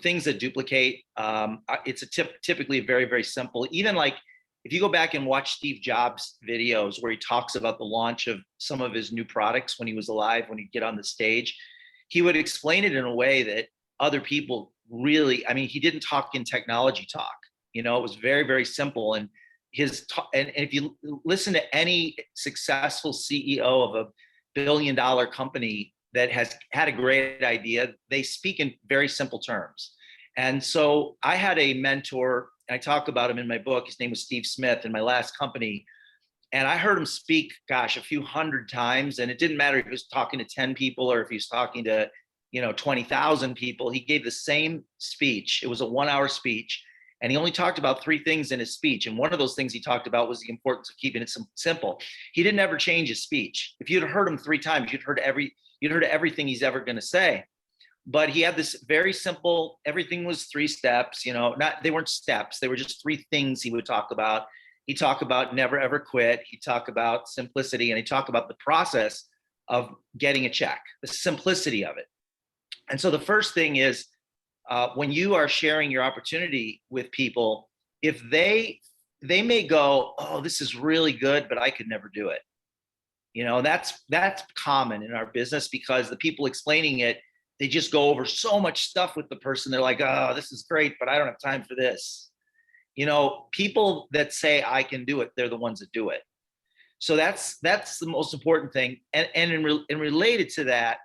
things that duplicate. It's typically very, very simple. Even like if you go back and watch Steve Jobs videos where he talks about the launch of some of his new products when he was alive, when he'd get on the stage, he would explain it in a way that other people really, I mean, he didn't talk in technology talk. It was very, very simple. And and if you listen to any successful CEO of a billion-dollar company that has had a great idea, they speak in very simple terms. And so I had a mentor, and I talk about him in my book. His name was Steve Smith in my last company. And I heard him speak, gosh, a few hundred times. And it didn't matter if he was talking to 10 people or if he was talking to, 20,000 people. He gave the same speech. It was a 1-hour speech. And he only talked about 3 things in his speech. And one of those things he talked about was the importance of keeping it simple. He didn't ever change his speech. If you'd heard him 3 times, you'd heard everything he's ever going to say. But he had this very simple, everything was 3 steps, they weren't steps. They were just 3 things he would talk about. He talked about never, ever quit. He talked about simplicity, and he talked about the process of getting a check, the simplicity of it. And so the first thing is, when you are sharing your opportunity with people, if they may go, oh, this is really good, but I could never do it. That's common in our business, because the people explaining it, they just go over so much stuff with the person. They're like, oh, this is great, but I don't have time for this. People that say I can do it, they're the ones that do it. So that's the most important thing. And related to that,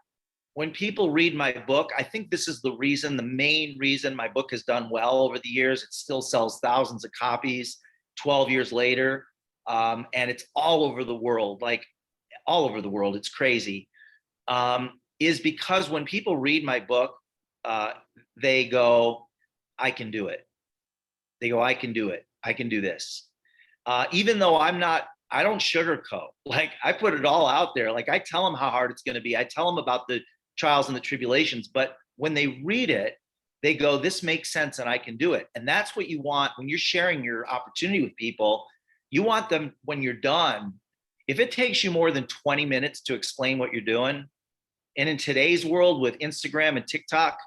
when people read my book, I think this is the main reason my book has done well over the years. It still sells thousands of copies 12 years later. And it's all over the world, It's crazy. Is because when people read my book, they go, I can do it. They go, I can do it. I can do this. Even though I don't sugarcoat. Like, I put it all out there. Like, I tell them how hard it's going to be. I tell them about the trials and the tribulations. But when they read it, they go, this makes sense and I can do it. And that's what you want when you're sharing your opportunity with people. You want them, when you're done, if it takes you more than 20 minutes to explain what you're doing, and in today's world with Instagram and TikTok,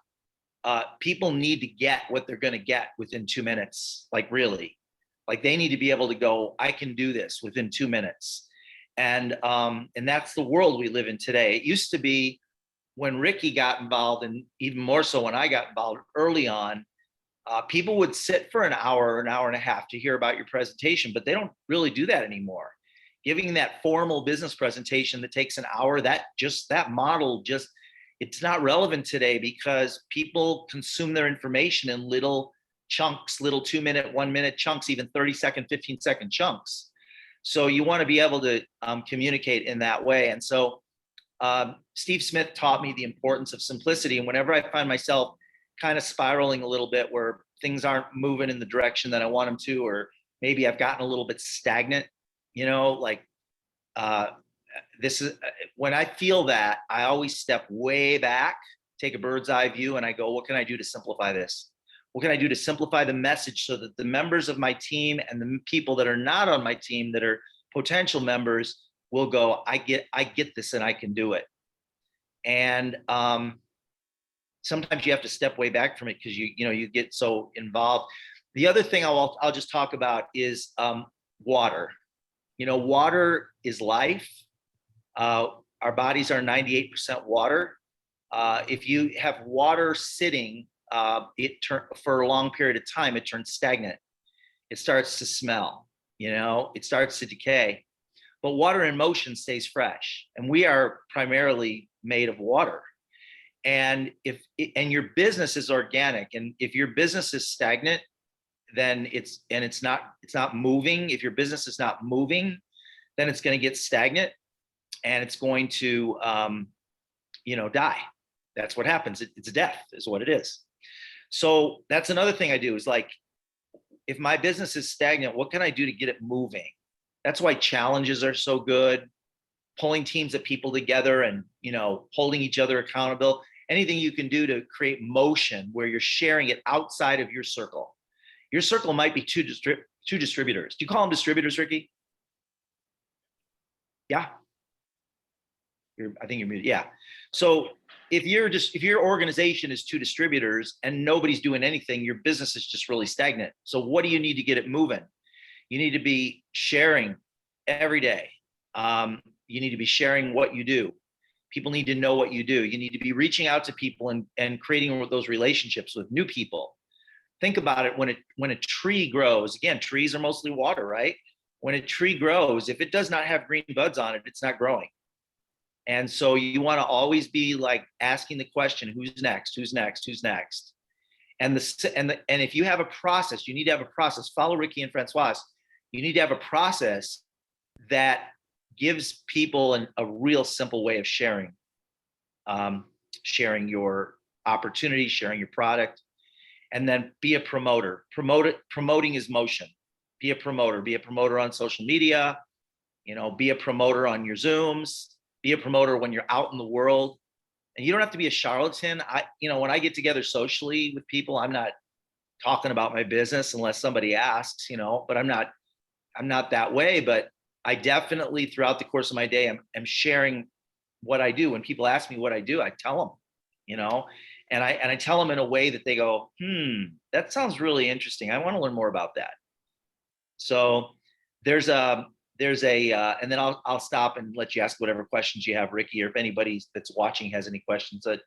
people need to get what they're going to get within 2 minutes. Like, really, like, they need to be able to go, I can do this within 2 minutes. And that's the world we live in today. It used to be, when Ricky got involved, and even more so when I got involved early on, people would sit for an hour or an hour and a half to hear about your presentation, but they don't really do that anymore. Giving that formal business presentation that takes an hour, that model, it's not relevant today, because people consume their information in little chunks, little 2-minute, 1-minute chunks, even 30-second, 15-second chunks. So you want to be able to communicate in that way. And so Steve Smith taught me the importance of simplicity. And whenever I find myself kind of spiraling a little bit, where things aren't moving in the direction that I want them to, or maybe I've gotten a little bit stagnant, this is when I feel that, I always step way back, take a bird's eye view, and I go, what can I do to simplify this? What can I do to simplify the message so that the members of my team and the people that are not on my team, that are potential members, will go, I get this and I can do it. And sometimes you have to step way back from it, because you get so involved. The other thing I'll just talk about is water. Water is life. Our bodies are 98% water. If you have water sitting for a long period of time, it turns stagnant. It starts to smell, it starts to decay. But water in motion stays fresh. And we are primarily made of water. And and your business is organic. And if your business is stagnant, then it's not moving. If your business is not moving, then it's going to get stagnant, and it's going to, die. That's what happens. It's death is what it is. So that's another thing I do, is like, if my business is stagnant, what can I do to get it moving? That's why challenges are so good. Pulling teams of people together and, holding each other accountable. Anything you can do to create motion where you're sharing it outside of your circle. Your circle might be two distributors. Do you call them distributors, Ricky? Yeah. I think you're muted. Yeah. So if your organization is two distributors and nobody's doing anything, your business is just really stagnant. So what do you need to get it moving? You need to be sharing every day. You need to be sharing what you do. People need to know what you do. You need to be reaching out to people and creating those relationships with new people. Think about it, when a tree grows, again, trees are mostly water, right? When a tree grows, if it does not have green buds on it, it's not growing. And so you want to always be like asking the question, who's next? Who's next? Who's next? And if you have a process, you need to have a process. Follow Ricky and Francois. You need to have a process that gives people a real simple way of sharing, sharing your opportunity, sharing your product, and then be a promoter. Promoting is motion. Be a promoter. Be a promoter on social media. Be a promoter on your Zooms. Be a promoter when you're out in the world. And you don't have to be a charlatan. When I get together socially with people, I'm not talking about my business unless somebody asks, but I'm not that way. But I definitely, throughout the course of my day, I'm sharing what I do. When people ask me what I do, I tell them, and I tell them in a way that they go, that sounds really interesting. I want to learn more about that. So there's a, and then I'll stop and let you ask whatever questions you have, Ricky, or if anybody that's watching has any questions. But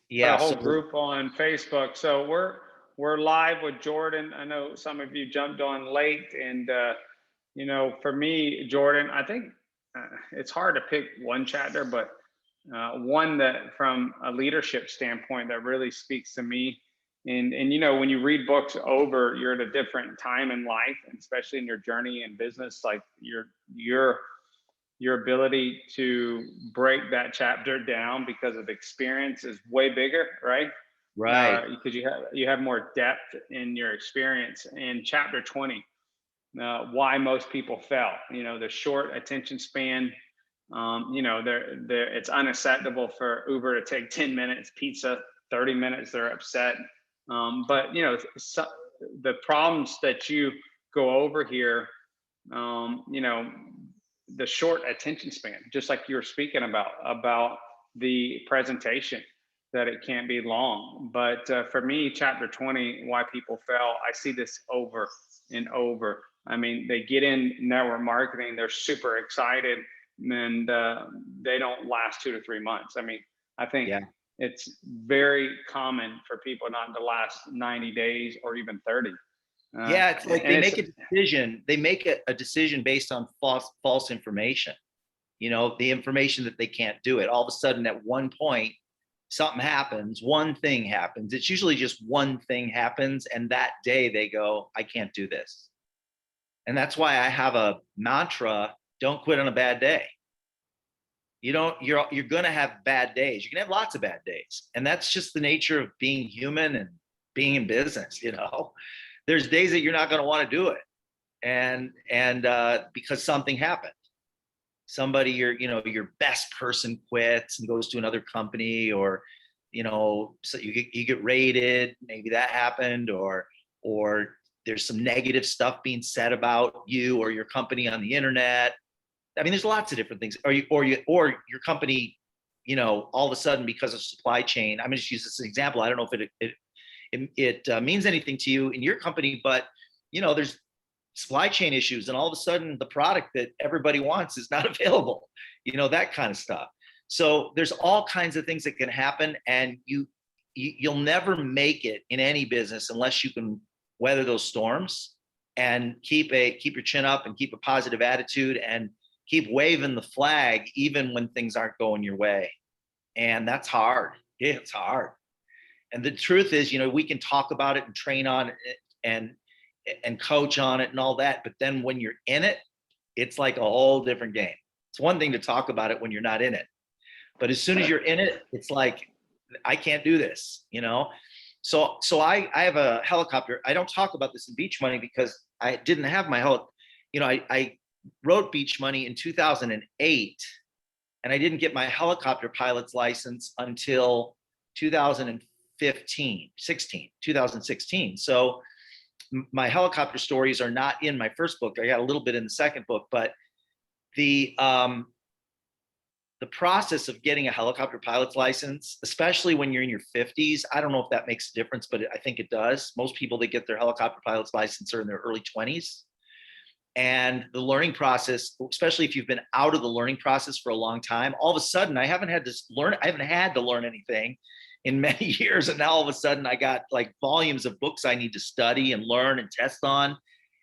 yeah, a whole group on Facebook. So we're live with Jordan. I know some of you jumped on late, and for me, Jordan, I think it's hard to pick one chapter, but one that from a leadership standpoint that really speaks to me. And when you read books over, you're at a different time in life, and especially in your journey in business, like your ability to break that chapter down because of experience is way bigger, right? Right. Because you have more depth in your experience. In chapter 20, why most people fail. The short attention span. It's unacceptable for Uber to take 10 minutes, pizza 30 minutes, they're upset. But the problems that you go over here, the short attention span, just like you were speaking about the presentation, that it can't be long. But for me, chapter 20, why people fail, I see this over and over. I mean, they get in network marketing, they're super excited, and they don't last 2 to 3 months. I mean, I think it's very common for people not to last 90 days or even 30. It's like they make a decision. They make a decision based on false information. The information that they can't do it. All of a sudden, at one point, something happens. One thing happens. It's usually just one thing happens, and that day they go, "I can't do this." And that's why I have a mantra: don't quit on a bad day. You're going to have bad days. You can have lots of bad days. And that's just the nature of being human and being in business. There's days that you're not going to want to do it. And because something happened, somebody, your best person quits and goes to another company, or, so you get raided. Maybe that happened, or there's some negative stuff being said about you or your company on the internet. I mean, there's lots of different things. Or your company, all of a sudden, because of supply chain. I'm going to just use this as an example. I don't know if it means anything to you in your company, but there's supply chain issues, and all of a sudden, the product that everybody wants is not available. That kind of stuff. So there's all kinds of things that can happen, and you'll never make it in any business unless you can weather those storms and keep your chin up and keep a positive attitude and keep waving the flag even when things aren't going your way. And that's hard. It's hard. And the truth is, we can talk about it and train on it and coach on it and all that. But then when you're in it, it's like a whole different game. It's one thing to talk about it when you're not in it. But as soon as you're in it, it's like, I can't do this, So I have a helicopter. I don't talk about this in Beach Money because I didn't have my I wrote Beach Money in 2008, and I didn't get my helicopter pilot's license until 2016. So my helicopter stories are not in my first book. I got a little bit in the second book, but the the process of getting a helicopter pilot's license, especially when you're in your 50s, I don't know if that makes a difference, but I think it does. Most people that get their helicopter pilot's license are in their early 20s. And the learning process, especially if you've been out of the learning process for a long time, all of a sudden I haven't had to learn anything in many years. And now all of a sudden I got like volumes of books I need to study and learn and test on.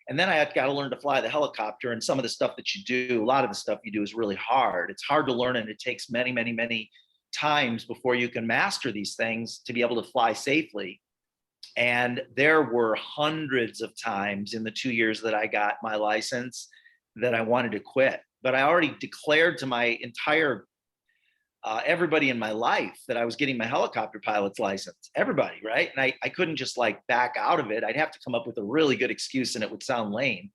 And then I got to learn to fly the helicopter, and some of the stuff that you do, a lot of the stuff you do is really hard. It's hard to learn, and it takes many, many, many times before you can master these things to be able to fly safely. And there were hundreds of times in the 2 years that I got my license that I wanted to quit. But I already declared to my entire everybody in my life that I was getting my helicopter pilot's license. Everybody, right? And I couldn't just like back out of it. I'd have to come up with a really good excuse, and it would sound lame,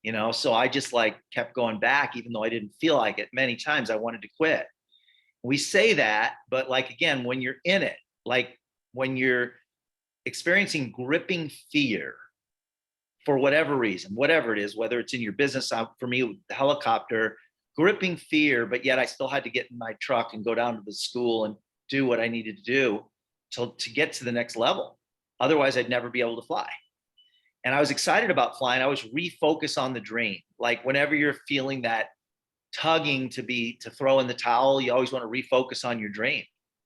you know? So I just like kept going back, even though I didn't feel like it. Many times I wanted to quit. We say that, but like, again, when you're in it, like when you're experiencing gripping fear for whatever reason, whatever it is, whether it's in your business, for me, the helicopter, gripping fear, but yet I still had to get in my truck and go down to the school and do what I needed to do to get to the next level. Otherwise, I'd never be able to fly. And I was excited about flying. I was refocus on the dream. Like whenever you're feeling that tugging to throw in the towel, you always want to refocus on your dream.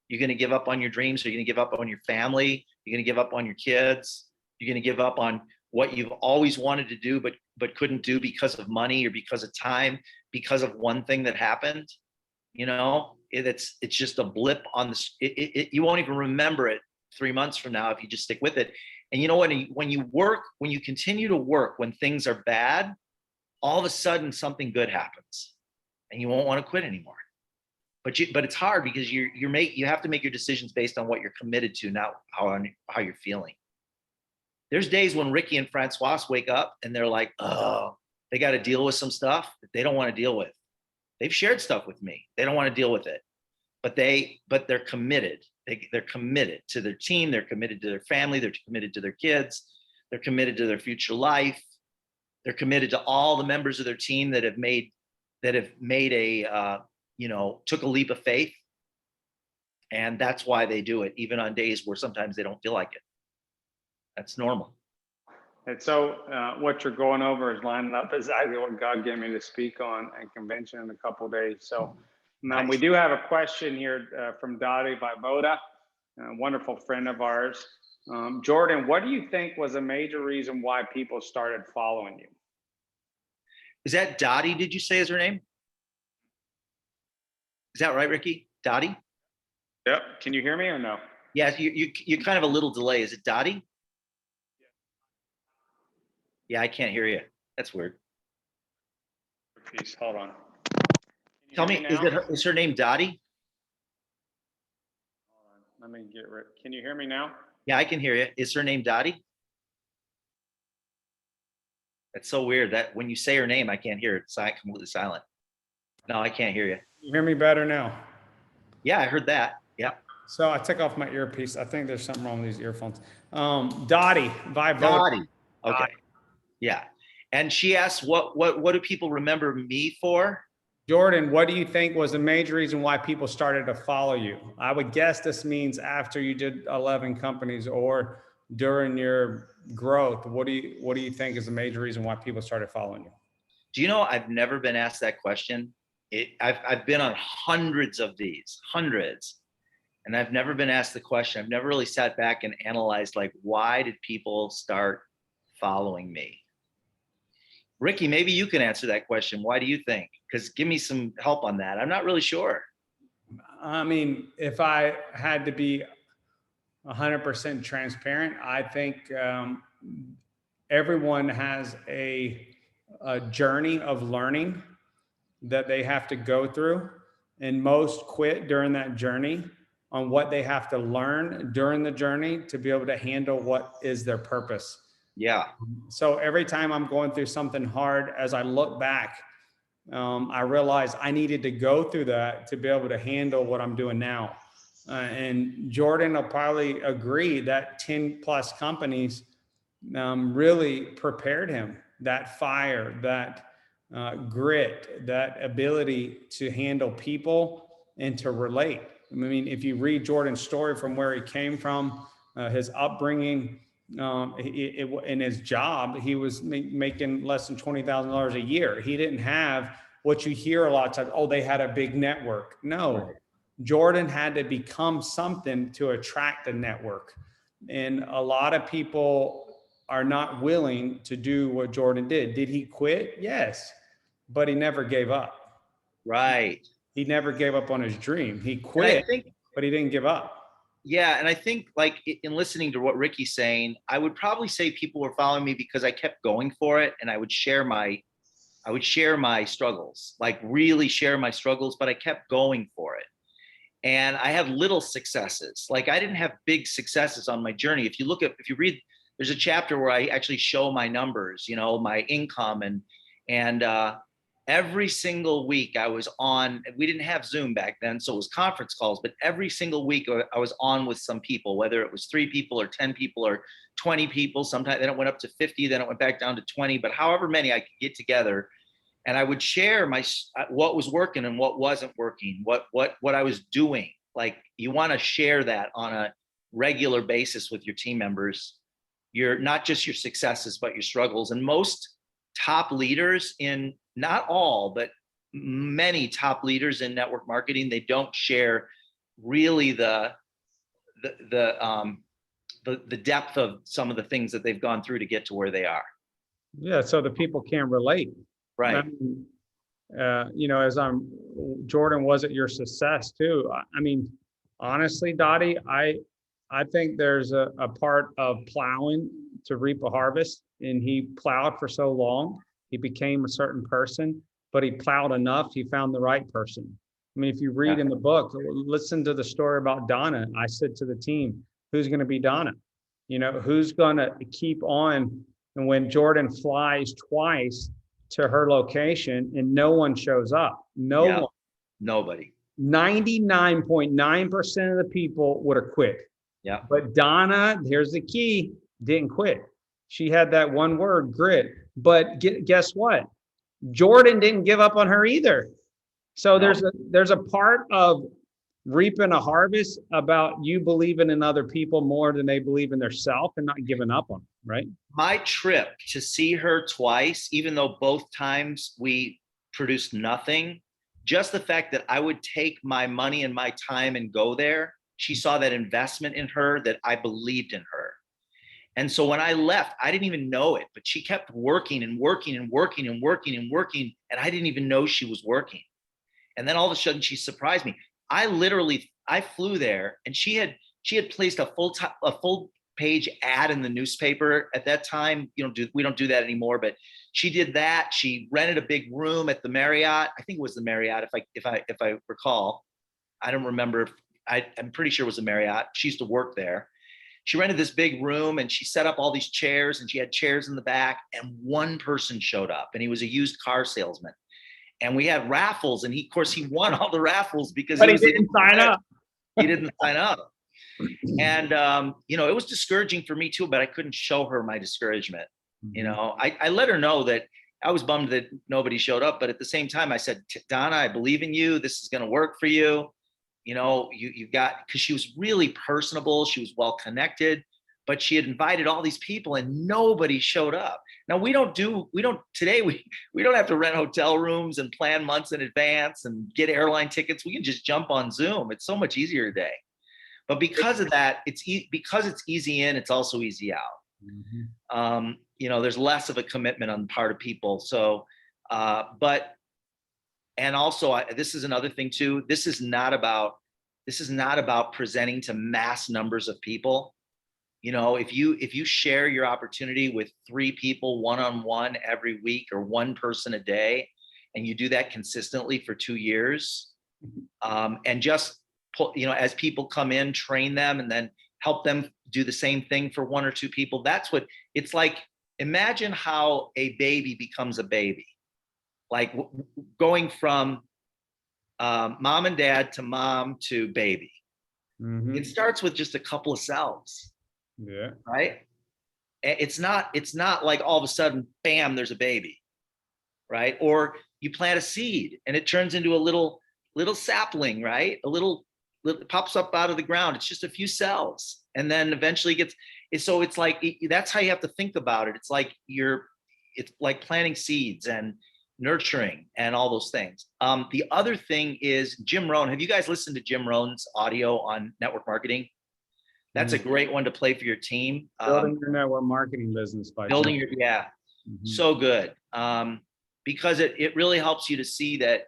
You're going to give up on your dreams. Or you're going to give up on your family. You're going to give up on your kids. You're going to give up on what you've always wanted to do, but couldn't do because of money or because of time, because of one thing that happened. You know, it's just a blip on the. You won't even remember it 3 months from now if you just stick with it. And you know, when you continue to work when things are bad, all of a sudden something good happens, and you won't want to quit anymore. But it's hard because you have to make your decisions based on what you're committed to, not how you're feeling. There's days when Ricky and Francois wake up and they're like, oh, they got to deal with some stuff that they don't want to deal with. They've shared stuff with me. They don't want to deal with it, but they're committed. They're committed to their team. They're committed to their family. They're committed to their kids. They're committed to their future life. They're committed to all the members of their team that have made a, took a leap of faith. And that's why they do it, even on days where sometimes they don't feel like it. That's normal. And so what you're going over is lining up exactly what God gave me to speak on at convention in a couple of days. So Nice. We do have a question here from Dottie Viboda, a wonderful friend of ours. Jordan, what do you think was a major reason why people started following you? Is that Dottie, did you say is her name? Is that right, Ricky? Dottie? Yep. Can you hear me or no? Yeah, you're kind of a little delay. Is it Dottie? Yeah, I can't hear you. That's weird. Please hold on. Tell me, is her name Dottie? Hold on. Let me get rid. Can you hear me now? Yeah, I can hear you. Is her name Dottie? That's so weird that when you say her name, I can't hear it. It's completely silent. No, I can't hear you. You hear me better now? Yeah, I heard that. Yeah. So I took off my earpiece. I think there's something wrong with these earphones. Dottie Viboda. Dottie. Okay. Yeah. And she asked, what do people remember me for? Jordan, what do you think was the major reason why people started to follow you? I would guess this means after you did 11 companies or during your growth. What do you think is the major reason why people started following you? Do you know, I've never been asked that question. I've been on hundreds of these, and I've never been asked the question. I've never really sat back and analyzed, like, why did people start following me? Ricky, maybe you can answer that question. Why do you think? Because give me some help on that. I'm not really sure. I mean, if I had to be 100% transparent, I think everyone has a journey of learning that they have to go through, and most quit during that journey on what they have to learn during the journey to be able to handle what is their purpose. Yeah. So every time I'm going through something hard, as I look back, I realize I needed to go through that to be able to handle what I'm doing now. And Jordan will probably agree that 10 plus companies really prepared him. That fire, that grit, that ability to handle people and to relate. I mean, if you read Jordan's story from where he came from, his upbringing, in his job, he was making less than $20,000 a year. He didn't have what you hear a lot of times. Oh, they had a big network. No, Right. Jordan had to become something to attract a network. And a lot of people are not willing to do what Jordan did. Did he quit? Yes, but he never gave up. Right. He never gave up on his dream. He And I quit, think, but he didn't give up. yeah, and I think like in listening to what Ricky's saying, I would probably say people were following me because I kept going for it, and I would share my struggles, like really share my struggles, but I kept going for it. And I had little successes. Like I didn't have big successes on my journey. If you read, there's a chapter where I actually show my numbers, my income, and every single week I was on. We didn't have Zoom back then, so it was conference calls. But every single week I was on with some people, whether it was 3 people or 10 people or 20 people. Sometimes then it went up to 50, then it went back down to 20. But however many I could get together, and I would share what was working and what wasn't working, what I was doing. Like you want to share that on a regular basis with your team members. You're not just your successes, but your struggles. And most top leaders in, not all, but many top leaders in network marketing, they don't share really the depth of some of the things that they've gone through to get to where they are. Yeah, so the people can relate. Right. I mean, Jordan, was it your success too? I mean, honestly, Dottie, I think there's a part of plowing to reap a harvest, and he plowed for so long, he became a certain person, but he plowed enough, he found the right person. I mean, if you read in the book, listen to the story about Donna. I said to the team, who's going to be Donna? Who's going to keep on? And when Jordan flies twice to her location and no one shows up, one, nobody, 99.9% of the people would have quit. Yeah. But Donna, here's the key, didn't quit. She had that one word, grit. But guess what? Jordan didn't give up on her either. So there's a part of reaping a harvest about you believing in other people more than they believe in themselves and not giving up on them, right? My trip to see her twice, even though both times we produced nothing, just the fact that I would take my money and my time and go there, she saw that investment in her, that I believed in her. And so when I left, I didn't even know it, but she kept working and working and working and working and working, and I didn't even know she was working. And then all of a sudden she surprised me. I flew there, and she had placed a full page ad in the newspaper at that time. We don't do that anymore, but she did that. She rented a big room at the Marriott. I think it was the Marriott, if I recall. I don't remember. I'm pretty sure it was the Marriott. She used to work there. She rented this big room, and she set up all these chairs, and she had chairs in the back, and one person showed up, and he was a used car salesman. And we had raffles, and he won all the raffles because he didn't sign up. He didn't sign up. And, it was discouraging for me too, but I couldn't show her my discouragement. I let her know that I was bummed that nobody showed up, but at the same time I said, Donna, I believe in you. This is going to work for you. You've got, because she was really personable. She was well connected, but she had invited all these people and nobody showed up. Now we don't have to rent hotel rooms and plan months in advance and get airline tickets. We can just jump on Zoom. It's so much easier today. But because of that, because it's easy in, it's also easy out. Mm-hmm. There's less of a commitment on the part of people. So, and also this is another thing too. This is not about presenting to mass numbers of people. If you share your opportunity with 3 people one-on-one every week, or one person a day, and you do that consistently for 2 years, and just as people come in, train them, and then help them do the same thing for 1 or 2 people. That's what it's like. Imagine how a baby becomes a baby, like going from mom and dad to mom to baby. Mm-hmm. It starts with just a couple of cells. Yeah. Right. It's not like all of a sudden, bam, there's a baby. Right. Or you plant a seed and it turns into a little little sapling, right? It pops up out of the ground. It's just a few cells, and then eventually gets. So it's like that's how you have to think about it. It's like planting seeds and nurturing and all those things. The other thing is Jim Rohn. Have you guys listened to Jim Rohn's audio on network marketing? That's a great one to play for your team. Building your network marketing business by building your, yeah, so good. Because it really helps you to see that,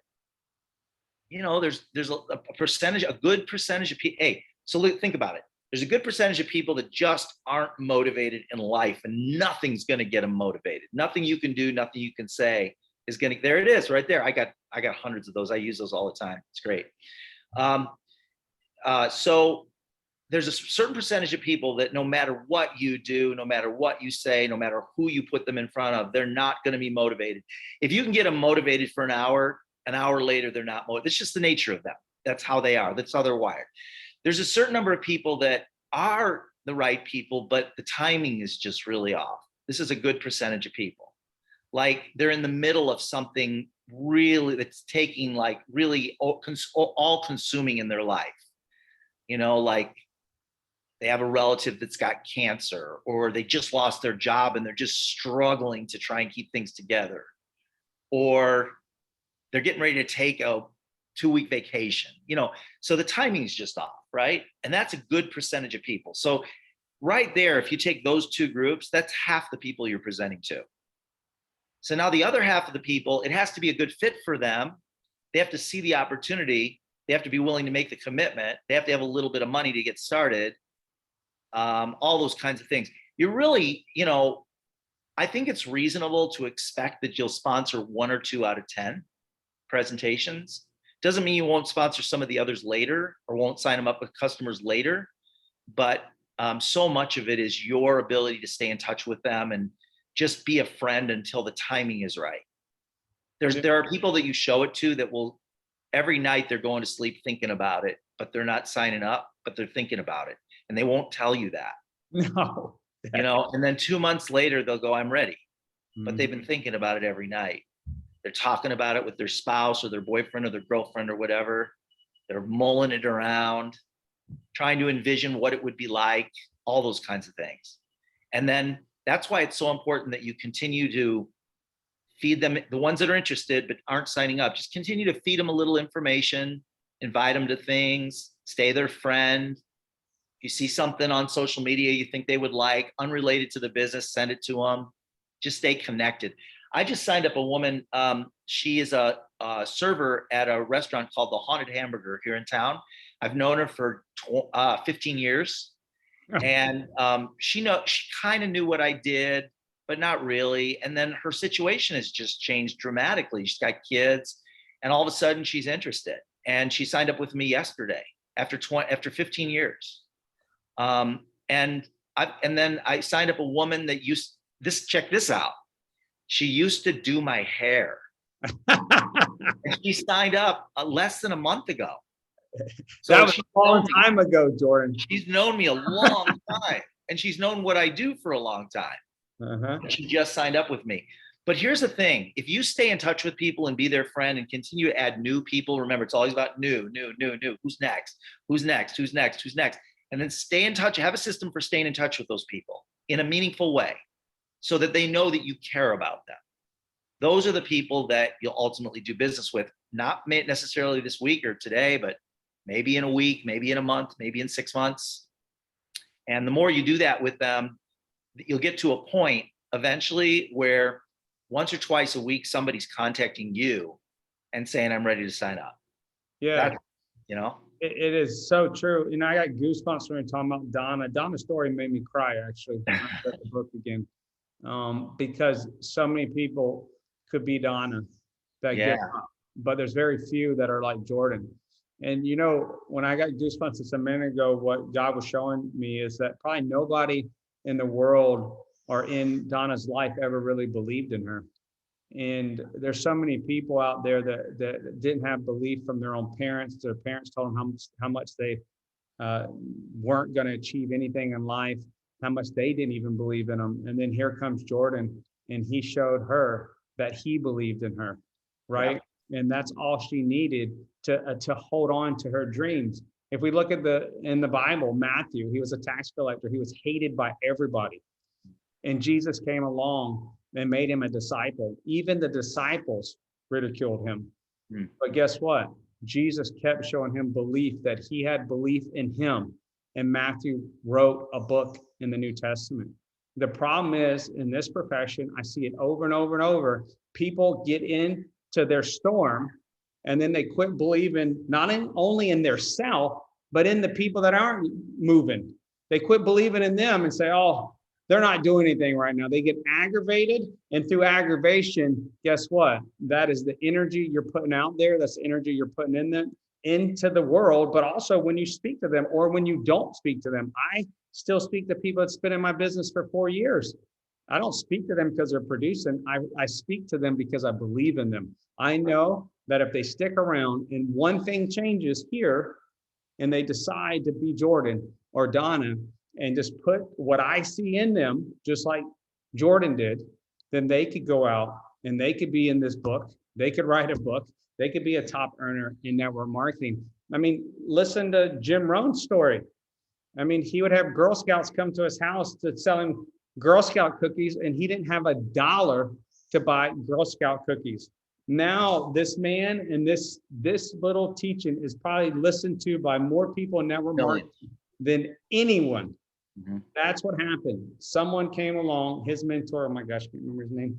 there's a percentage, a good percentage of people. Hey, so think about it. There's a good percentage of people that just aren't motivated in life, and nothing's going to get them motivated. Nothing you can do, nothing you can say is going to, there it is right there. I got hundreds of those. I use those all the time. It's great. So there's a certain percentage of people that no matter what you do, no matter what you say, no matter who you put them in front of, they're not going to be motivated. If you can get them motivated for an hour later, they're not motivated. It's just the nature of them. That's how they are. That's how they're wired. There's a certain number of people that are the right people, but the timing is just really off. This is a good percentage of people. Like they're in the middle of something really that's taking like really all consuming in their life. Like they have a relative that's got cancer, or they just lost their job and they're just struggling to try and keep things together, or they're getting ready to take a 2-week vacation, so the timing is just off, right? And that's a good percentage of people. So right there, if you take those two groups, that's half the people you're presenting to. So now the other half of the people, it has to be a good fit for them. They have to see the opportunity. They have to be willing to make the commitment. They have to have a little bit of money to get started. All those kinds of things. You really, I think it's reasonable to expect that you'll sponsor 1 or 2 out of 10 presentations. Doesn't mean you won't sponsor some of the others later, or won't sign them up with customers later. But so much of it is your ability to stay in touch with them and just be a friend until the timing is right. There are people that you show it to that will, every night they're going to sleep thinking about it, but they're not signing up, but they're thinking about it. And they won't tell you that. No. And then 2 months later, they'll go, I'm ready. But they've been thinking about it every night. They're talking about it with their spouse or their boyfriend or their girlfriend or whatever. They're mulling it around, trying to envision what it would be like, all those kinds of things. And then that's why it's so important that you continue to feed them, the ones that are interested but aren't signing up, just continue to feed them a little information, invite them to things, stay their friend. If you see something on social media you think they would like, unrelated to the business, send it to them. Just stay connected. I just signed up a woman. She is a server at a restaurant called The Haunted Hamburger here in town. I've known her for 15 years. And she kind of knew what I did, but not really. And then her situation has just changed dramatically. She's got kids, and all of a sudden she's interested. And she signed up with me yesterday after 15 years. And then I signed up a woman that check this out. She used to do my hair. And she signed up less than a month ago. So that was a long time ago, Jordan. She's known me a long time, and she's known what I do for a long time. She just signed up with me. But here's the thing. If you stay in touch with people and be their friend and continue to add new people, remember, it's always about new. Who's next? Who's next? Who's next? Who's next? And then stay in touch. Have a system for staying in touch with those people in a meaningful way so that they know that you care about them. Those are the people that you'll ultimately do business with, not necessarily this week or today, but maybe in a week, maybe in a month, maybe in 6 months. And the more you do that with them, you'll get to a point eventually where once or twice a week, somebody's contacting you and saying, I'm ready to sign up. Yeah. It is so true. I got goosebumps when we're talking about Donna. Donna's story made me cry, actually. I read the book again. Because so many people could be Donna that give up, but there's very few that are like Jordan. And when I got goosebumps just a minute ago, what God was showing me is that probably nobody in the world or in Donna's life ever really believed in her. And there's so many people out there that didn't have belief from their own parents. Their parents told them how much they weren't going to achieve anything in life, how much they didn't even believe in them. And then here comes Jordan, and he showed her that he believed in her, right? And that's all she needed to hold on to her dreams. If we look at in the Bible, Matthew, he was a tax collector. He was hated by everybody. And Jesus came along and made him a disciple. Even the disciples ridiculed him. But guess what? Jesus kept showing him belief, that he had belief in him. And Matthew wrote a book in the New Testament. The problem is, in this profession, I see it over and over and over. People get into their storm, and then they quit believing not only in their self, but in the people that aren't moving. They quit believing in them and say, oh, they're not doing anything right now. They get aggravated, and through aggravation, guess what? That is the energy you're putting out there. That's the energy you're putting into the world. But also when you speak to them, or when you don't speak to them. I still speak to people that's been in my business for 4 years. I don't speak to them because they're producing. I speak to them because I believe in them. I know that if they stick around and one thing changes here, and they decide to be Jordan or Donna, and just put what I see in them, just like Jordan did, then they could go out and they could be in this book. They could write a book. They could be a top earner in network marketing. I mean, listen to Jim Rohn's story. I mean, he would have Girl Scouts come to his house to sell him Girl Scout cookies, and he didn't have $1 to buy Girl Scout cookies. Now, this man and this little teaching is probably listened to by more people in network marketing than anyone. That's what happened. Someone came along, his mentor, oh my gosh, I can't remember his name,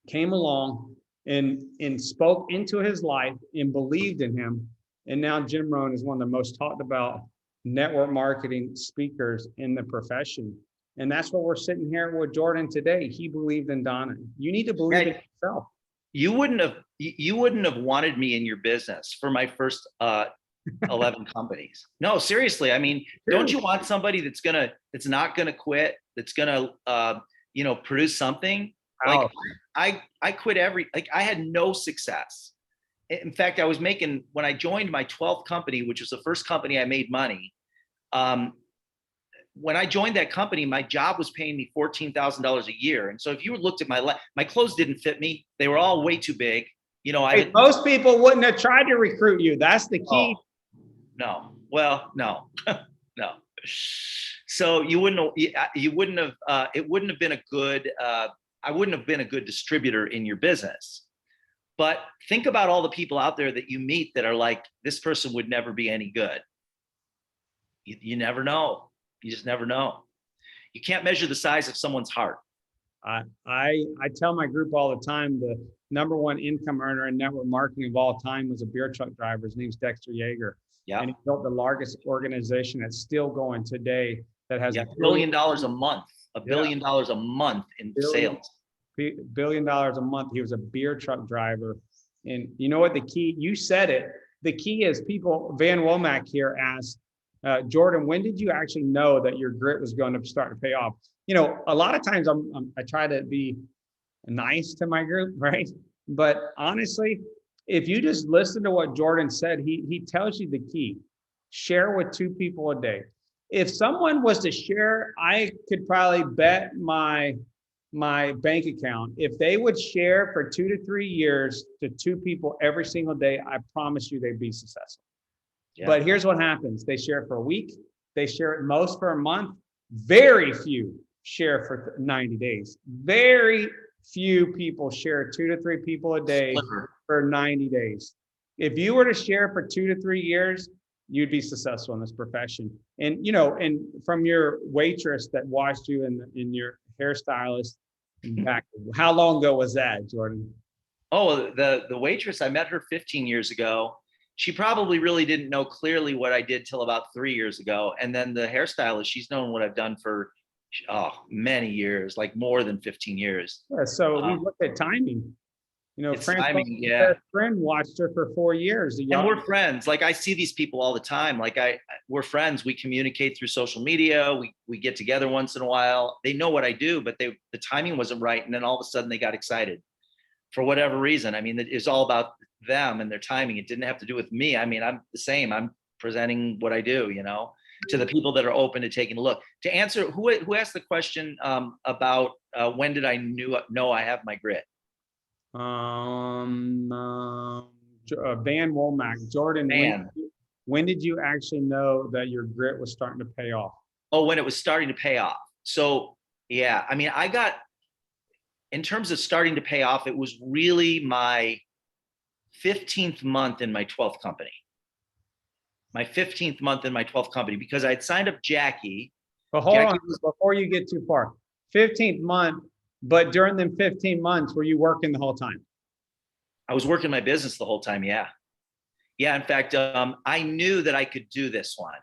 came along and spoke into his life and believed in him. And now Jim Rohn is one of the most talked about network marketing speakers in the profession. And that's what we're sitting here with Jordan today. He believed in Donna. You need to believe in yourself. You wouldn't have wanted me in your business for my first 11 companies. No, seriously. I mean, don't you want somebody that's not gonna quit, that's gonna produce something? Like I quit I had no success. In fact, I was making, when I joined my 12th company, which was the first company I made money, when I joined that company, my job was paying me $14,000 a year. And so if you looked at my clothes didn't fit me. They were all way too big. Most people wouldn't have tried to recruit you. That's the key. No. Well, no, no. So it wouldn't have been a good, I wouldn't have been a good distributor in your business. But think about all the people out there that you meet that are like, this person would never be any good. You never know. You just never know. You can't measure the size of someone's heart. I tell my group all the time, the #1 income earner in network marketing of all time was a beer truck driver. His name's Dexter Yeager. Yeah. And he built the largest organization that's still going today that has $1 billion a month, $1 billion a month in sales. $1 billion a month. He was a beer truck driver. And you know what the key, you said it, the key is people, Van Womack here asked, Jordan, when did you actually know that your grit was going to start to pay off? You know, a lot of times I try to be nice to my group, right? But honestly, if you just listen to what Jordan said, he tells you the key. Share with 2 people a day. If someone was to share, I could probably bet my bank account, if they would share for 2 to 3 years to 2 people every single day, I promise you they'd be successful. Yeah. But here's what happens. They share for a week. They share at most for a month. Very few share for 90 days. Very few people share 2 to 3 people a day for 90 days. If you were to share for 2 to 3 years, you'd be successful in this profession. And, and from your waitress that washed you and your hairstylist back, how long ago was that, Jordan? Oh, the waitress, I met her 15 years ago. She probably really didn't know clearly what I did till about 3 years ago. And then the hairstylist, she's known what I've done for many years, like more than 15 years. Yeah, so we looked at timing. Timing, yeah. Friend watched her for 4 years. And we're friends. Like I see these people all the time. Like we're friends. We communicate through social media. We get together once in a while. They know what I do, but the timing wasn't right. And then all of a sudden they got excited for whatever reason. I mean, it's all about them and their timing. It didn't have to do with me. I mean, I'm the same. I'm presenting what I do, to the people that are open to taking a look. To answer, who asked the question about when did I know I have my grit? Van Womack, Jordan, Man. when did you actually know that your grit was starting to pay off? Oh, when it was starting to pay off. So yeah, I mean, in terms of starting to pay off, it was really my 15th month in my 12th company. My 15th month in my 12th company, because I'd signed up Jackie. But hold Jackie on, before you get too far, 15th month, but during them 15 months, were you working the whole time? I was working my business the whole time. Yeah. Yeah. In fact, I knew that I could do this one.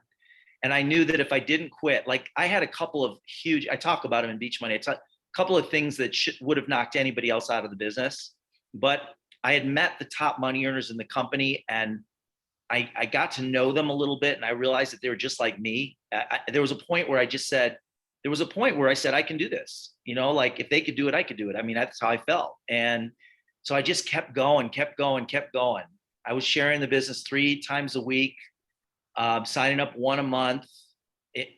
And I knew that if I didn't quit, like I had a couple of huge, I talk about them in Beach Money. It's a couple of things that would have knocked anybody else out of the business. But I had met the top money earners in the company, and I got to know them a little bit, and I realized that they were just like me. There was a point where I said, I can do this. You know, like if they could do it, I could do it. I mean, that's how I felt. And so I just kept going. I was sharing the business 3 times a week, signing up 1 a month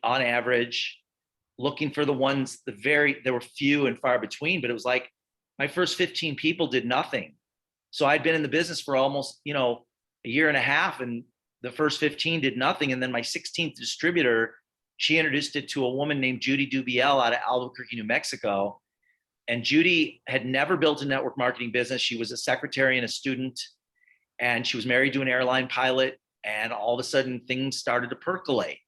on average, looking for the ones, there were few and far between, but it was like my first 15 people did nothing. So I'd been in the business for almost, a year and a half, and the first 15 did nothing. And then my 16th distributor, she introduced it to a woman named Judy Dubiel out of Albuquerque, New Mexico. And Judy had never built a network marketing business. She was a secretary and a student, and she was married to an airline pilot. And all of a sudden things started to percolate.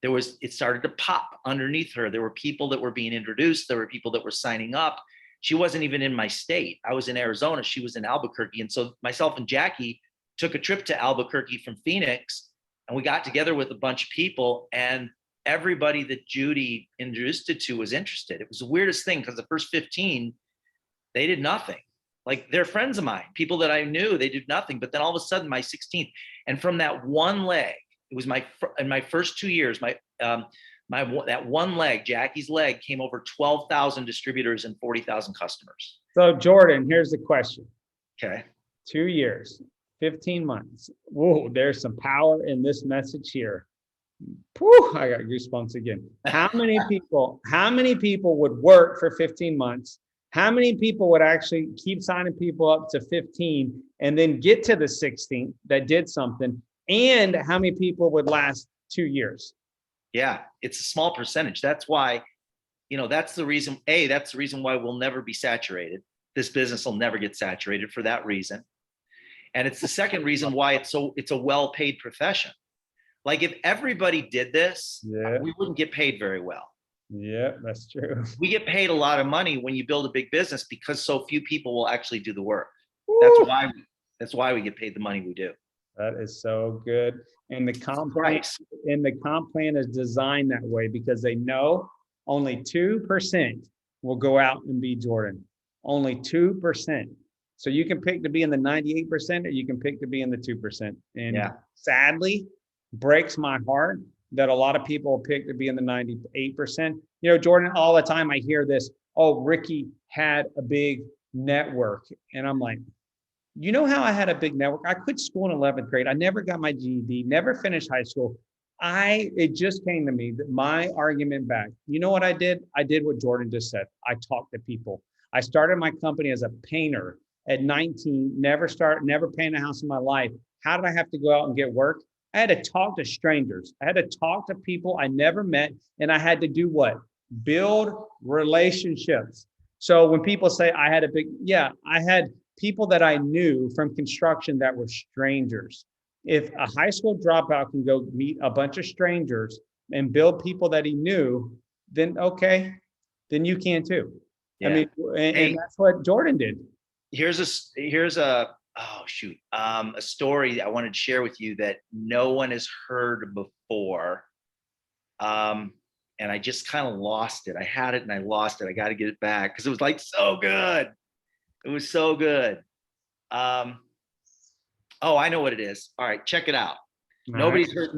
It started to pop underneath her. There were people that were being introduced. There were people that were signing up. She wasn't even in my state. I was in Arizona. She was in Albuquerque. And so myself and Jackie took a trip to Albuquerque from Phoenix, and we got together with a bunch of people, and everybody that Judy introduced it to was interested. It was the weirdest thing, because the first 15, they did nothing. Like, they're friends of mine, people that I knew, they did nothing. But then all of a sudden, my 16th, and from that one leg, it was in my first 2 years, that one leg, Jackie's leg, came over 12,000 distributors and 40,000 customers. So Jordan, here's the question. Okay. 2 years, 15 months. Whoa, there's some power in this message here. Whew, I got goosebumps again. How many people would work for 15 months? How many people would actually keep signing people up to 15 and then get to the 16th that did something? And how many people would last 2 years? Yeah, it's a small percentage. That's why, that's the reason why we'll never be saturated. This business will never get saturated for that reason. And it's the second reason why it's a well-paid profession. Like, if everybody did this, we wouldn't get paid very well. Yeah, that's true. We get paid a lot of money when you build a big business, because so few people will actually do the work. Woo. That's why we get paid the money we do. That is so good. And the comp plan is designed that way, because they know only 2% will go out and be Jordan. Only 2%. So you can pick to be in the 98%, or you can pick to be in the 2%. And sadly, breaks my heart that a lot of people pick to be in the 98%. Jordan, all the time I hear this, oh, Ricky had a big network. And I'm like, you know how I had a big network? I quit school in 11th grade. I never got my GED, never finished high school. It just came to me that my argument back, you know what I did? I did what Jordan just said. I talked to people. I started my company as a painter at 19, never painted a house in my life. How did I have to go out and get work? I had to talk to strangers. I had to talk to people I never met. And I had to do what? Build relationships. So when people say I had I had people that I knew from construction that were strangers. If a high school dropout can go meet a bunch of strangers and build people that he knew, then okay, then you can too. Yeah. I mean, and that's what Jordan did. Here's a story I wanted to share with you that no one has heard before. And I just kind of lost it. I had it and I lost it. I got to get it back, because it was like so good. It was so good. I know what it is. All right, check it out. Nobody's heard,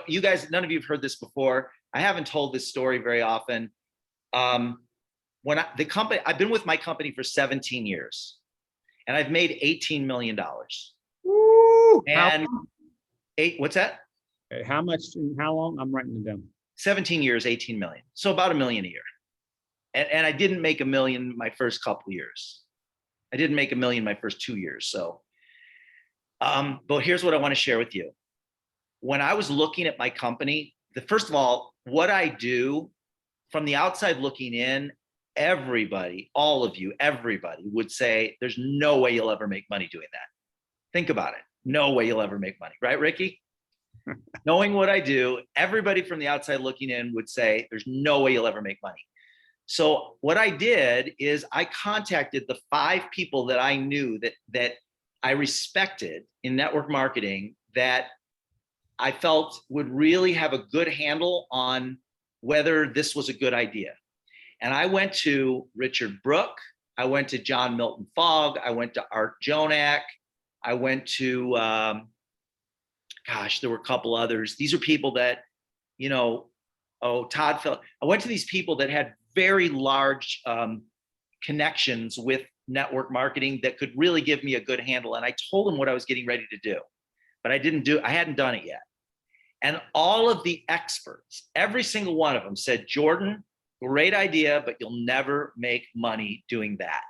you guys, none of you have heard this before. I haven't told this story very often. I've been with my company for 17 years, and I've made $18 million. Woo! And what's that? How much and how long? I'm writing it down. 17 years, 18 million. So about $1 million a year. And I didn't make $1 million my first couple of years. I didn't make $1 million my first 2 years. So But here's what I want to share with you. When I was looking at my company, first of all, what I do from the outside looking in, everybody, all of you, everybody would say, there's no way you'll ever make money doing that. Think about it. No way you'll ever make money, right, Ricky? Knowing what I do, everybody from the outside looking in would say, there's no way you'll ever make money. So what I did is I contacted the 5 people that I knew that I respected in network marketing, that I felt would really have a good handle on whether this was a good idea. And I went to Richard Brook, I went to John Milton Fogg, I went to Art Jonak, I went to, there were a couple others. These are people that, Todd Phillips. I went to these people that had very large connections with network marketing that could really give me a good handle. And I told them what I was getting ready to do, but I hadn't done it yet. And all of the experts, every single one of them said, Jordan, great idea, but you'll never make money doing that.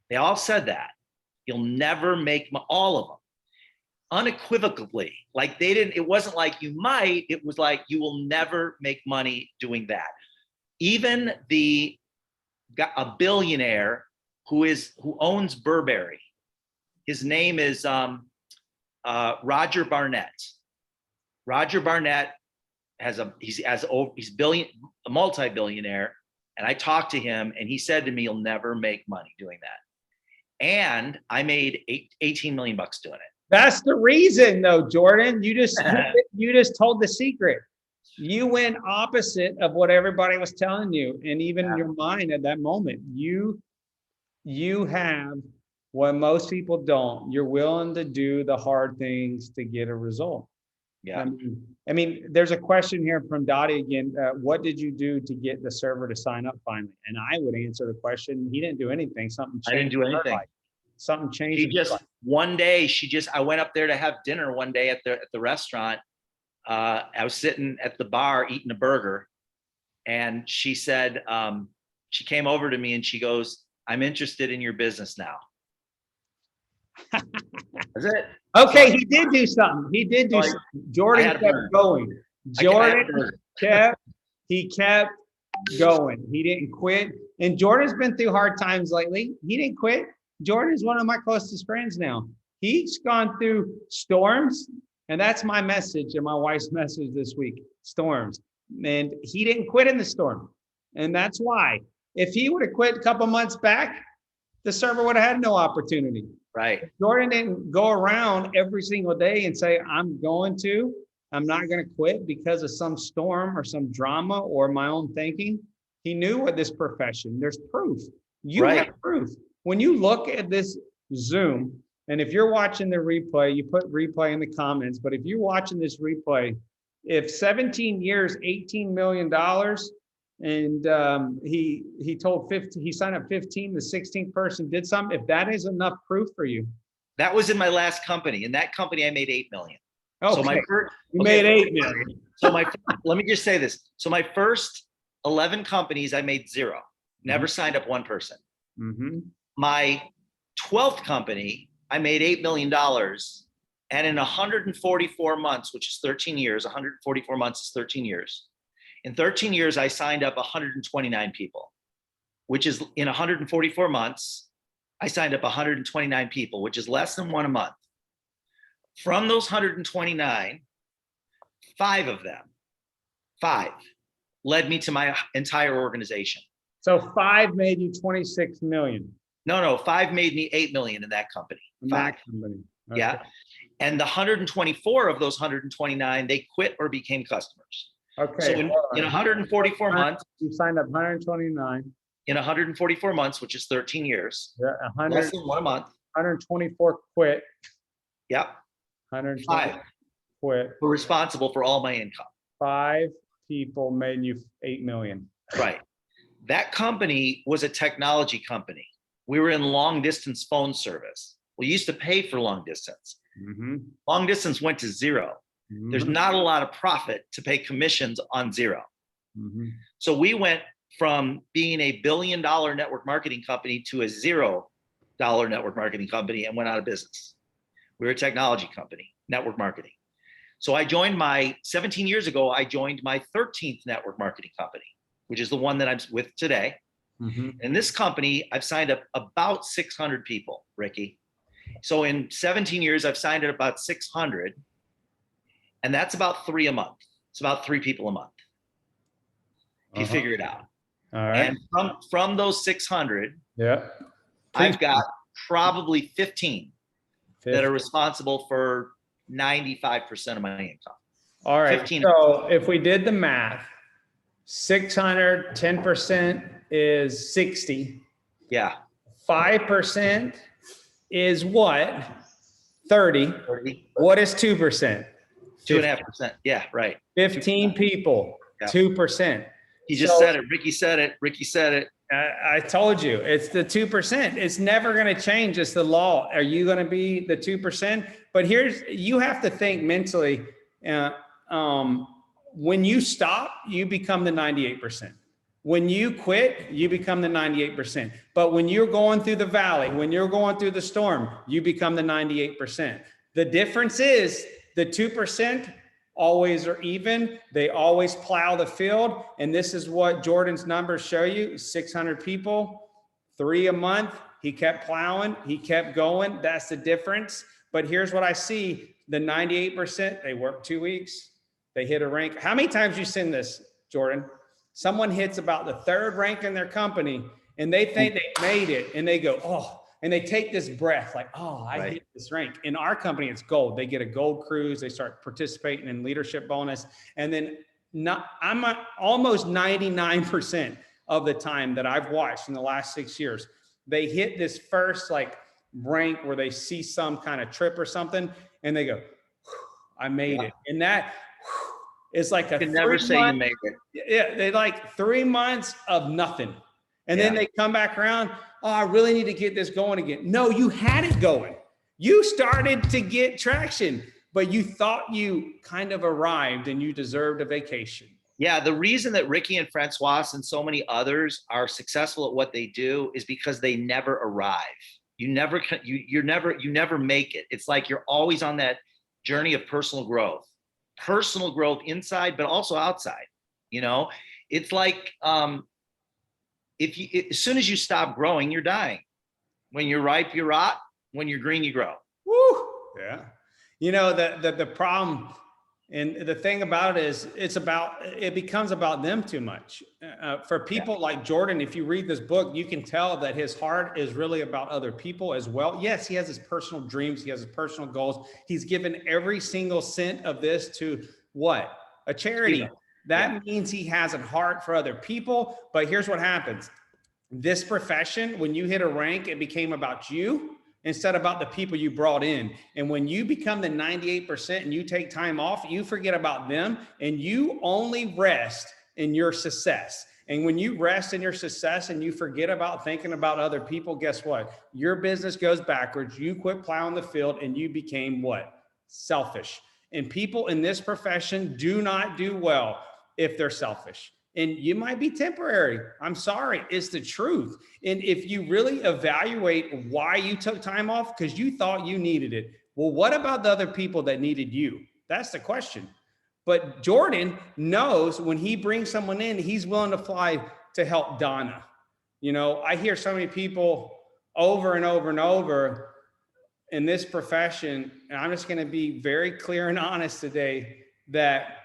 They all said that. You'll never make all of them. Unequivocally, like it wasn't like you might, it was like you will never make money doing that. Even a billionaire who owns Burberry, his name is Roger Barnett. Roger Barnett he's a multi-billionaire, and I talked to him and he said to me, you'll never make money doing that. And I made 18 million bucks doing it. That's the reason, though, Jordan. You just told the secret. You went opposite of what everybody was telling you, and even in your mind at that moment, you have what most people don't. You're willing to do the hard things to get a result. Yeah. I mean, there's a question here from Dottie again. What did you do to get the server to sign up finally? And I would answer the question, he didn't do anything. Something changed. I didn't do anything. Something changed. One day, I went up there to have dinner one day at the restaurant. I was sitting at the bar eating a burger, and she said, she came over to me and she goes, I'm interested in your business now. That's it. Okay, he did do something. Jordan kept going. Jordan kept going. He didn't quit. And Jordan's been through hard times lately. He didn't quit. Jordan is one of my closest friends now. He's gone through storms, and that's my message and my wife's message this week, storms. And he didn't quit in the storm. And that's why. If he would have quit a couple months back, the server would have had no opportunity. Right. Jordan didn't go around every single day and say, I'm not going to quit because of some storm or some drama or my own thinking. He knew what this profession, there's proof. You have proof. When you look at this Zoom, and if you're watching the replay, you put replay in the comments, but if you're watching this replay, if 17 years, $18 million, and he told 15, he signed up 15, the 16th person did something, if that is enough proof for you. That was in my last company. In that company, I made 8 million. Okay. So you made 8 million. So let me just say this. So my first 11 companies, I made 0, never signed up one person. Mm-hmm. My 12th company, I made $8 million. And in 144 months, which is 13 years, 144 months is 13 years. In 13 years, I signed up 129 people, which is in 144 months, I signed up 129 people, which is less than 1 a month. From those 129, 5 of them, 5 led me to my entire organization. So 5 made you 26 million. No, 5 made me 8 million in that company. 5. Okay. Yeah. And the 124 of those 129, they quit or became customers. Okay. So in 144 months, you signed up 129. In 144 months, which is 13 years, less than 1 a month. 124 quit. Yep. 105 quit. Were responsible for all my income. 5 people made you 8 million. Right. That company was a technology company. We were in long distance phone service. We used to pay for long distance. Mm-hmm. Long distance went to 0. Mm-hmm. There's not a lot of profit to pay commissions on 0. Mm-hmm. So we went from being a $1 billion network marketing company to a $0 network marketing company and went out of business. We're a technology company, network marketing. So I joined 17 years ago, I joined my 13th network marketing company, which is the one that I'm with today. In this company, I've signed up about 600 people, Ricky. So in 17 years, I've signed up about 600, and that's about 3 a month. It's about 3 people a month, if you figure it out. All right. And from those 600, Yeah. I've got probably 15 that are responsible for 95% of my income. All right. 15. So if we did the math, 600, 10% is 60. Yeah. 5% is what? 30. 30. What is 2%? 2.5%. Yeah, right. 15 people, Yeah. 2%. He just said it. Ricky said it. Ricky said it. I told you, it's the 2%. It's never going to change. It's the law. Are you going to be the 2%? But you have to think mentally. When you stop, you become the 98%. When you quit, you become the 98%. But when you're going through the valley, when you're going through the storm, you become the 98%. The difference is the 2% always are even. They always plow the field. And this is what Jordan's numbers show you. 600 people, 3 a month. He kept plowing. He kept going. That's the difference. But here's what I see. The 98%, they work 2 weeks. They hit a rank. How many times you seen this, Jordan? Someone hits about the 3rd rank in their company and they think they made it and they go, oh, and they take this breath like, oh, I hit this rank. In our company, it's gold. They get a gold cruise. They start participating in leadership bonus. And then I'm almost 99% of the time that I've watched in the last 6 years, they hit this first like rank where they see some kind of trip or something and they go, I made it. And that is like You can never say you made it. Yeah, they like 3 months of nothing. And then they come back around. Oh, I really need to get this going again. No, you had it going. You started to get traction, but you thought you kind of arrived and you deserved a vacation. Yeah, the reason that Ricky and Francois and so many others are successful at what they do is because they never arrive. You never make it. It's like you're always on that journey of personal growth inside, but also outside. You know, it's like as soon as you stop growing, you're dying. When you're ripe, you rot. When you're green, you grow. Woo! Yeah. You know, the problem and the thing about it is it becomes about them too much. For people like Jordan, if you read this book, you can tell that his heart is really about other people as well. Yes, he has his personal dreams. He has his personal goals. He's given every single cent of this to what? A charity. That means he has a heart for other people. But here's what happens. This profession, when you hit a rank, it became about you instead about the people you brought in. And when you become the 98% and you take time off, you forget about them and you only rest in your success. And when you rest in your success and you forget about thinking about other people, guess what? Your business goes backwards. You quit plowing the field and you became what? Selfish. And people in this profession do not do well if they're selfish. And you might be temporary. I'm sorry, it's the truth. And if you really evaluate why you took time off, because you thought you needed it, well, what about the other people that needed you? That's the question. But Jordan knows when he brings someone in, he's willing to fly to help Donna. You know, I hear so many people over and over and over in this profession, and I'm just going to be very clear and honest today, that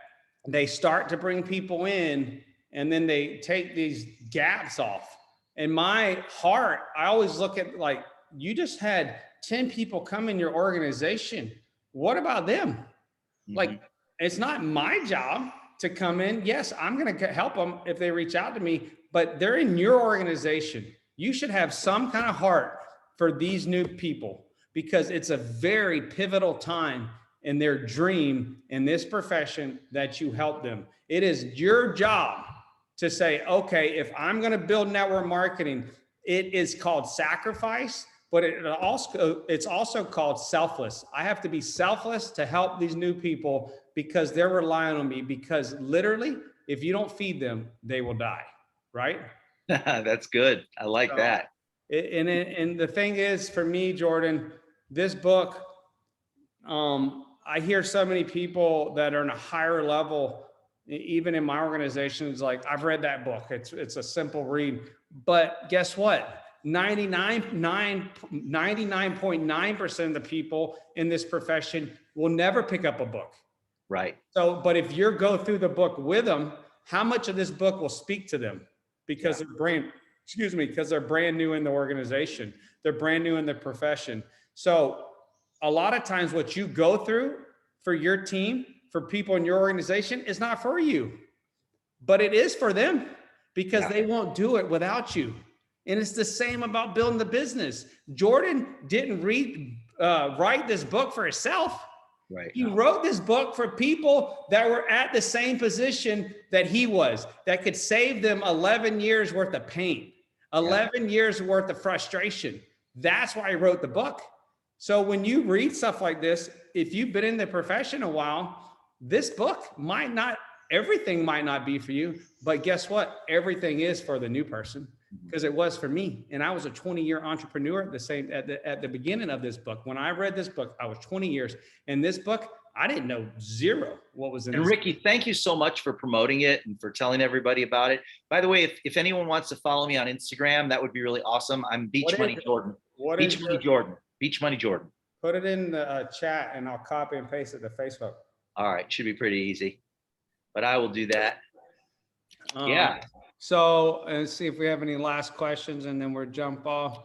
they start to bring people in and then they take these gaps off. In my heart, I always look at like, you just had 10 people come in your organization. What about them? Mm-hmm. Like, it's not my job to come in. Yes, I'm going to help them if they reach out to me, but they're in your organization. You should have some kind of heart for these new people because it's a very pivotal time in their dream in this profession that you help them. It is your job to say, okay, if I'm going to build network marketing, it is called sacrifice, but it's also called selfless. I have to be selfless to help these new people because they're relying on me, because literally, if you don't feed them, they will die, right? That's good. I like that. And the thing is, for me, Jordan, this book, I hear so many people that are in a higher level, even in my organizations, like I've read that book. It's a simple read, but guess what? 99.9% of the people in this profession will never pick up a book. Right. So, but if you go through the book with them, how much of this book will speak to them? Because because they're brand new in the organization. They're brand new in the profession. So a lot of times what you go through for your team, for people in your organization, is not for you, but it is for them, because they won't do it without you. And it's the same about building the business. Jordan didn't write this book for himself. Right. He wrote this book for people that were at the same position that he was, that could save them 11 years worth of pain, 11 years worth of frustration. That's why he wrote the book. So when you read stuff like this, if you've been in the profession a while, this book everything might not be for you, but guess what? Everything is for the new person, because it was for me. And I was a 20-year entrepreneur at the beginning of this book. When I read this book, I was 20 years. And this book, I didn't know zero what was in it. And Ricky, thank you so much for promoting it and for telling everybody about it. By the way, if anyone wants to follow me on Instagram, that would be really awesome. I'm Beach Money Jordan. Beach Money Jordan. Put it in the chat and I'll copy and paste it to Facebook. All right. Should be pretty easy, but I will do that. So let's see if we have any last questions and then we'll jump off.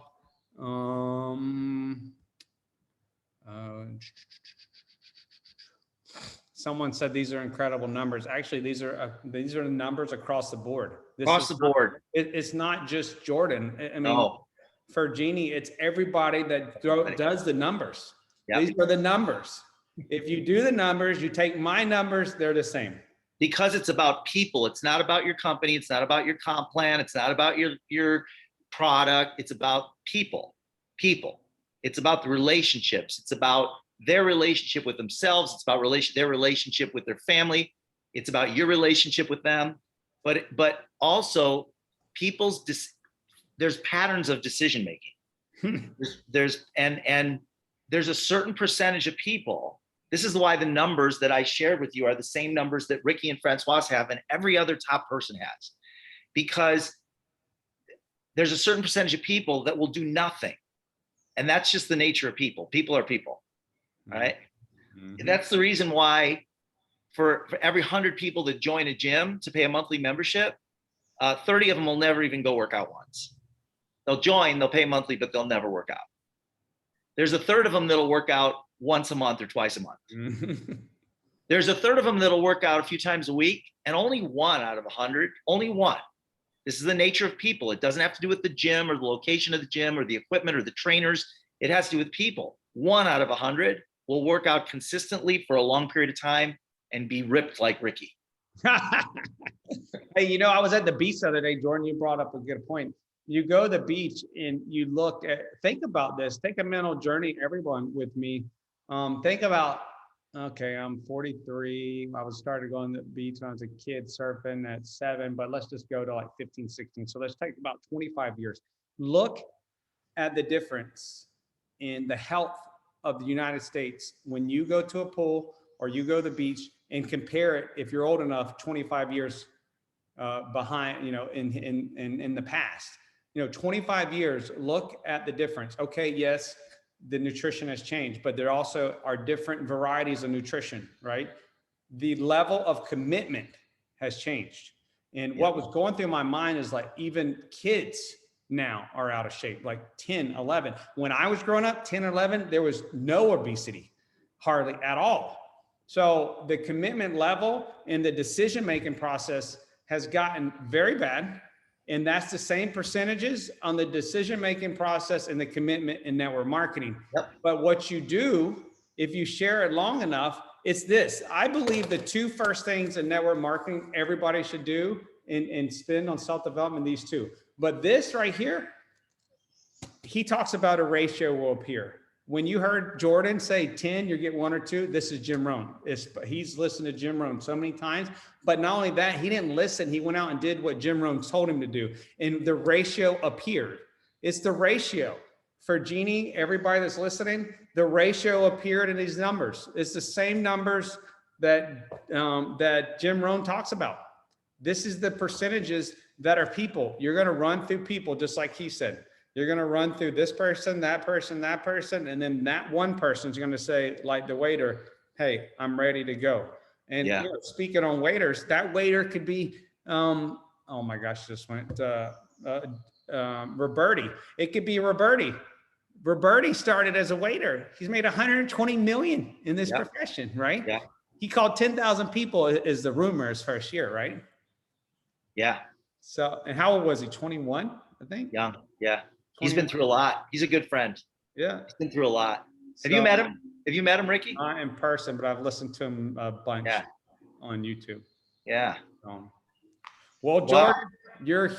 Someone said these are incredible numbers. Actually, these are the numbers across the board. It's not just Jordan. I mean, for Jeannie, it's everybody that does the numbers. Yep. These are the numbers. If you do the numbers, you take my numbers, they're the same. Because it's about people. It's not about your company. It's not about your comp plan. It's not about your product. It's about people. It's about the relationships. It's about their relationship with themselves. It's about their relationship with their family. It's about your relationship with them. But also there's patterns of decision making. there's a certain percentage of people. This is why the numbers that I shared with you are the same numbers that Ricky and Francois have and every other top person has, because there's a certain percentage of people that will do nothing. And that's just the nature of people. People are people, right? Mm-hmm. That's the reason why for every 100 people that join a gym to pay a monthly membership, 30 of them will never even go work out once. They'll join, they'll pay monthly, but they'll never work out. There's a third of them that'll work out once a month or twice a month. There's a third of them that'll work out a few times a week, and only one out of 100, only one. This is the nature of people. It doesn't have to do with the gym or the location of the gym or the equipment or the trainers. It has to do with people. 1 out of 100 will work out consistently for a long period of time and be ripped like Ricky. Hey, I was at the beach the other day, Jordan, you brought up a good point. You go to the beach and you think about this, take a mental journey, everyone with me. Think about, okay, I'm 43. I was started going to the beach when I was a kid, surfing at 7, but let's just go to like 15, 16. So let's take about 25 years. Look at the difference in the health of the United States when you go to a pool or you go to the beach, and compare it, if you're old enough, 25 years behind, in the past. 25 years, look at the difference. Okay, yes, the nutrition has changed, but there also are different varieties of nutrition, right? The level of commitment has changed. And what was going through my mind is like, even kids now are out of shape, like 10, 11. When I was growing up, 10, 11, there was no obesity, hardly at all. So the commitment level in the decision-making process has gotten very bad. And that's the same percentages on the decision-making process and the commitment in network marketing. Yep. But what you do, if you share it long enough, it's this. I believe the 2 first things in network marketing everybody should do and spend on self-development, these 2. But this right here, he talks about a ratio will appear. When you heard Jordan say 10, you get 1 or 2, this is Jim Rohn. He's listened to Jim Rohn so many times, but not only that, he didn't listen. He went out and did what Jim Rohn told him to do. And the ratio appeared. It's the ratio. for Jeannie, everybody that's listening, the ratio appeared in these numbers. It's the same numbers that that Jim Rohn talks about. This is the percentages that are people. You're going to run through people, just like he said. You're going to run through this person, that person, that person, and then that one person's going to say, like the waiter, "Hey, I'm ready to go." And Yeah. you know, speaking on waiters, that waiter could be, oh my gosh, just went Roberti. It could be Roberti. Roberti started as a waiter. He's made 120 million in this profession, right? Yeah. He called 10,000 people is the rumor his first year, right? Yeah. So, and how old was he? 21, I think. Young. Yeah. 21. He's been through a lot. He's a good friend. Yeah. He's been through a lot. Have you met him? Have you met him, Ricky? Not in person, but I've listened to him a bunch on YouTube. Yeah. Well, Jordan, you're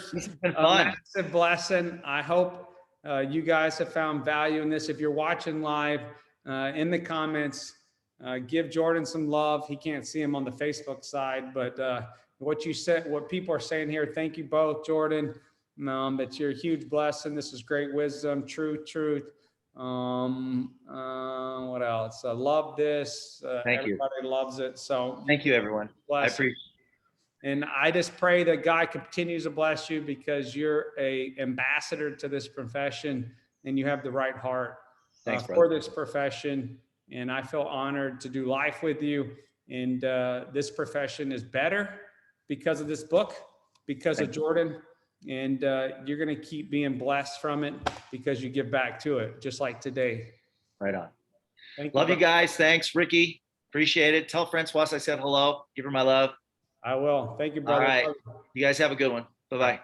been a fun. massive blessing. I hope you guys have found value in this. If you're watching live, in the comments, give Jordan some love. He can't see him on the Facebook side, but what you said, what people are saying here, thank you both, Jordan. That you're a huge blessing. This is great wisdom, truth. What else? I love this. Thank you. Everybody loves it. So thank you, everyone. I appreciate it. And I just pray that God continues to bless you because you're a ambassador to this profession and you have the right heart for this profession. And I feel honored to do life with you. And this profession is better because of this book, because of Jordan. And you're going to keep being blessed from it because you give back to it, just like today. Right on. Thank Love you guys. Thanks, Ricky. Appreciate it. Tell Francoise I said hello. Give her my love. I will. Thank you, brother. All right. You guys have a good one. Bye-bye.